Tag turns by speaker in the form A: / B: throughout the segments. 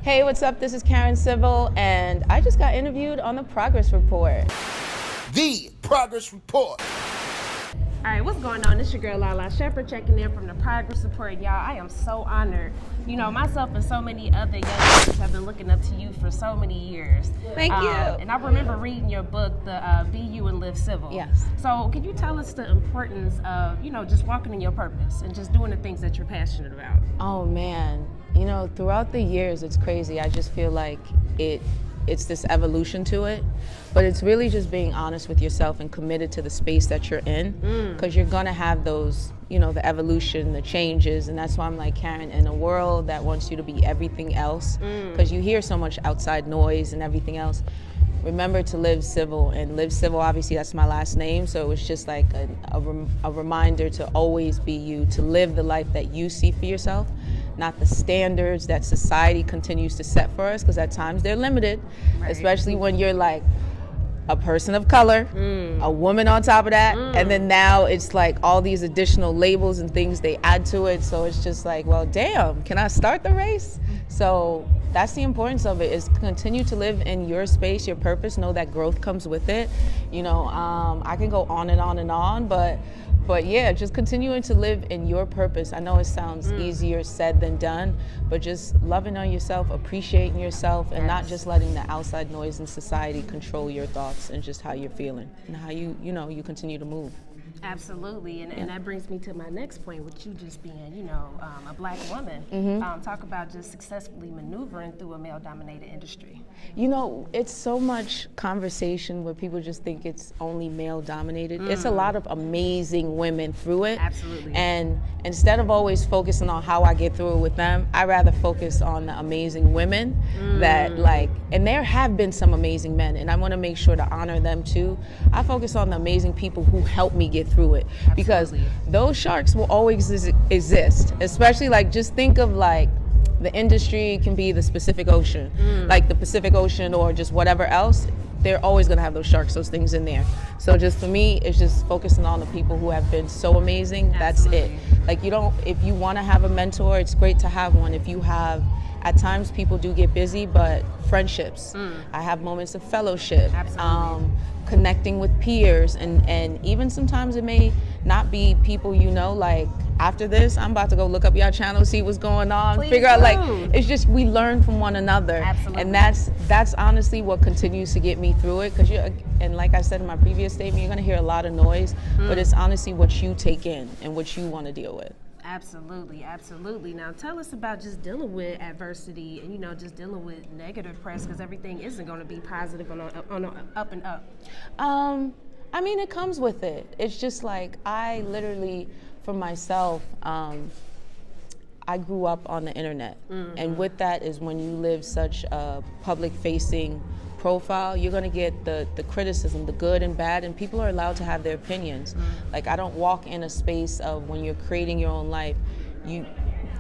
A: Hey, what's up? This is Karen Civil, and I just got interviewed on the Progress Report.
B: The Progress Report.
C: All right, what's going on? It's your girl Lalaa Shepard checking in from the Progress Report. Y'all, I am so honored. You know, myself and so many other young ladies have been looking up to you for so many years.
A: Thank you.
C: And I remember reading your book, the Be You and Live Civil.
A: Yes.
C: So can you tell us the importance of, just walking in your purpose and just doing the things that you're passionate about?
A: Oh man, throughout the years, it's crazy. I just feel like it's this evolution to it, but it's really just being honest with yourself and committed to the space that you're in, because you're gonna have those, the evolution, the changes, and that's why I'm like, Karen, in a world that wants you to be everything else, because you hear so much outside noise and everything else, remember to live civil. And live civil, obviously that's my last name, so it's just like a reminder to always be you, to live the life that you see for yourself, not the standards that society continues to set for us, because at times they're limited, right. Especially when you're like a person of color, a woman on top of that, and then now it's like all these additional labels and things they add to it, so it's just like, well, damn, can I start the race? So that's the importance of it, is continue to live in your space, your purpose, know that growth comes with it. I can go on and on and on, but yeah, just continuing to live in your purpose. I know it sounds easier said than done, but just loving on yourself, appreciating yourself, and not just letting the outside noise in society control your thoughts and just how you're feeling and how you continue to move.
C: Absolutely, and that brings me to my next point, with you just being, a black woman. Talk about just successfully maneuvering through a male-dominated industry.
A: It's so much conversation where people just think it's only male-dominated. It's a lot of amazing women through it.
C: Absolutely.
A: And instead of always focusing on how I get through it with them, I rather focus on the amazing women that and there have been some amazing men, and I want to make sure to honor them too. I focus on the amazing people who help me get through it. Absolutely. Because those sharks will always exist, especially just think of the industry can be the Pacific Ocean, like the Pacific Ocean or just whatever else. They're always going to have those sharks, those things in there. So just for me, it's just focusing on the people who have been so amazing.
C: Absolutely.
A: That's it. If you want to have a mentor, it's great to have one. If you have, at times people do get busy, but friendships. I have moments of fellowship.
C: Absolutely.
A: Connecting with peers, and even sometimes it may not be people after this, I'm about to go look up your channel, see what's going on.
C: Please
A: figure
C: do.
A: out we learn from one another.
C: Absolutely.
A: And that's honestly what continues to get me through it, because and like I said in my previous statement, you're gonna hear a lot of noise, but it's honestly what you take in and what you want to deal with.
C: Absolutely, absolutely. Now tell us about just dealing with adversity and just dealing with negative press, because everything isn't going to be positive on up and up.
A: It comes with it. It's just I literally, for myself, I grew up on the internet, and with that is when you live such a public-facing profile, you're going to get the criticism, the good and bad, and people are allowed to have their opinions. I don't walk in a space of, when you're creating your own life,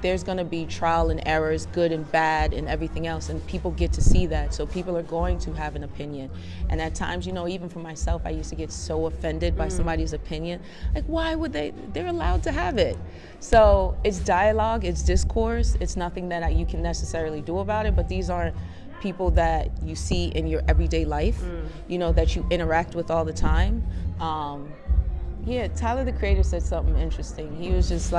A: there's going to be trial and errors, good and bad and everything else, and people get to see that, so people are going to have an opinion. And at times, even for myself, I used to get so offended by somebody's opinion. Why would they're allowed to have it. So it's dialogue, it's discourse, it's nothing that you can necessarily do about it, but these aren't people that you see in your everyday life, that you interact with all the time. Tyler, the Creator, said something interesting. He was just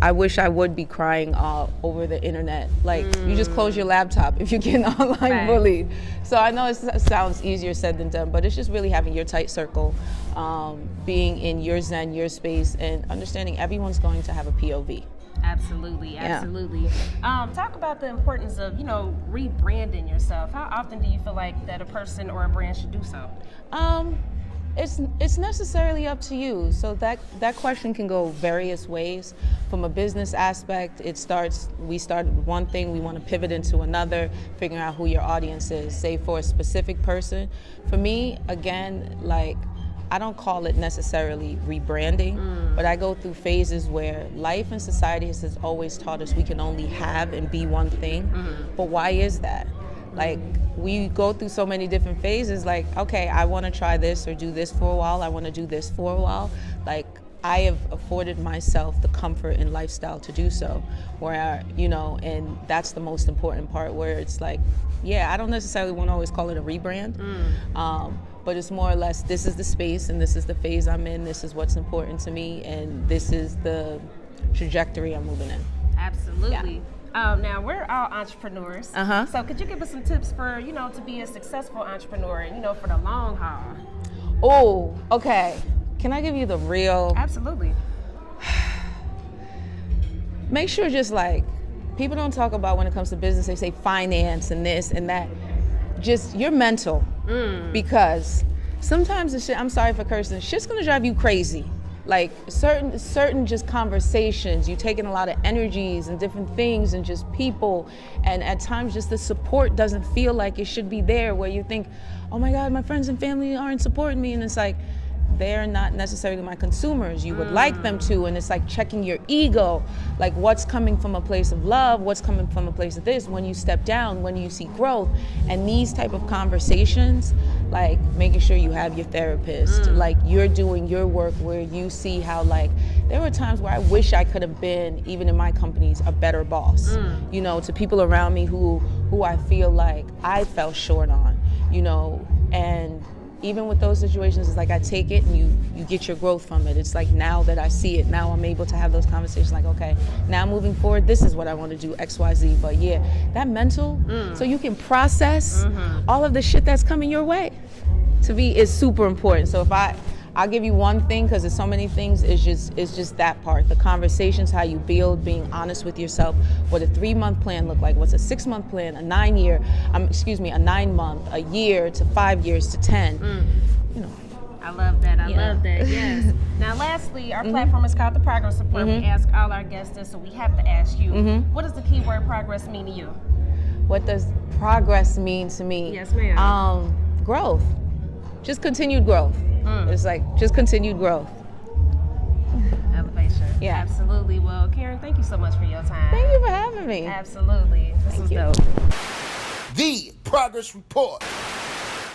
A: I wish I would be crying over the internet. You just close your laptop if you're getting online bullied. So I know it sounds easier said than done, but it's just really having your tight circle, being in your zen, your space, and understanding everyone's going to have a POV.
C: Absolutely, absolutely. Talk about the importance of, rebranding yourself. How often do you feel like that a person or a brand should do so?
A: It's necessarily up to you. So that question can go various ways. From a business aspect, we started one thing, we want to pivot into another, figuring out who your audience is. Say for a specific person. For me, again, I don't call it necessarily rebranding, but I go through phases where life and society has always taught us we can only have and be one thing. But why is that? We go through so many different phases, okay, I want to try this or do this for a while, I want to do this for a while. I have afforded myself the comfort and lifestyle to do so, where, you know, and that's the most important part, where it's like, yeah, I don't necessarily want to always call it a rebrand, but it's more or less, this is the space and this is the phase I'm in, this is what's important to me, and this is the trajectory I'm moving in.
C: Absolutely. Now, we're all entrepreneurs. So could you give us some tips for, you know, to be a successful entrepreneur, you know, for the long haul?
A: Oh, okay. Can I give you the real?
C: Absolutely.
A: Make sure, just like, people don't talk about when it comes to business, they say finance and this and that. Just your mental. Because sometimes the shit, I'm sorry for cursing, shit's gonna drive you crazy. Like certain just conversations, you take in a lot of energies and different things and just people, and at times just the support doesn't feel like it should be there, where you think, oh my God, my friends and family aren't supporting me, and it's like, they're not necessarily my consumers. You would like them to, and it's like checking your ego, like what's coming from a place of love, what's coming from a place of this, when you step down, when you see growth, and these type of conversations, like making sure you have your therapist, like you're doing your work, where you see how, like, there were times where I wish I could have been, even in my companies, a better boss, you know, to people around me who I feel like I fell short on, you know, and even with those situations, it's like I take it and you get your growth from it. It's like, now that I see it, now I'm able to have those conversations like, okay, now moving forward, this is what I want to do, X, Y, Z. But yeah, that mental, so you can process all of the shit that's coming your way, to me, is super important. So if I'll give you one thing, because there's so many things, it's just that part. The conversations, how you build, being honest with yourself, what a 3-month plan look like, what's a 6-month plan, a 9 month, a year to 5 years to 10. You know.
C: I love that. I love that. Yes. Now, lastly, our platform is called the Progress Report. We ask all our guests this, so we have to ask you, what does the keyword progress mean to you?
A: What does progress mean to me?
C: Yes, ma'am.
A: Growth. Just continued growth. It's like just continued growth.
C: Elevation.
A: Yeah.
C: Absolutely. Well, Karen, thank you so much for your time.
A: Thank you for having me.
C: Absolutely. This was dope.
B: The Progress Report.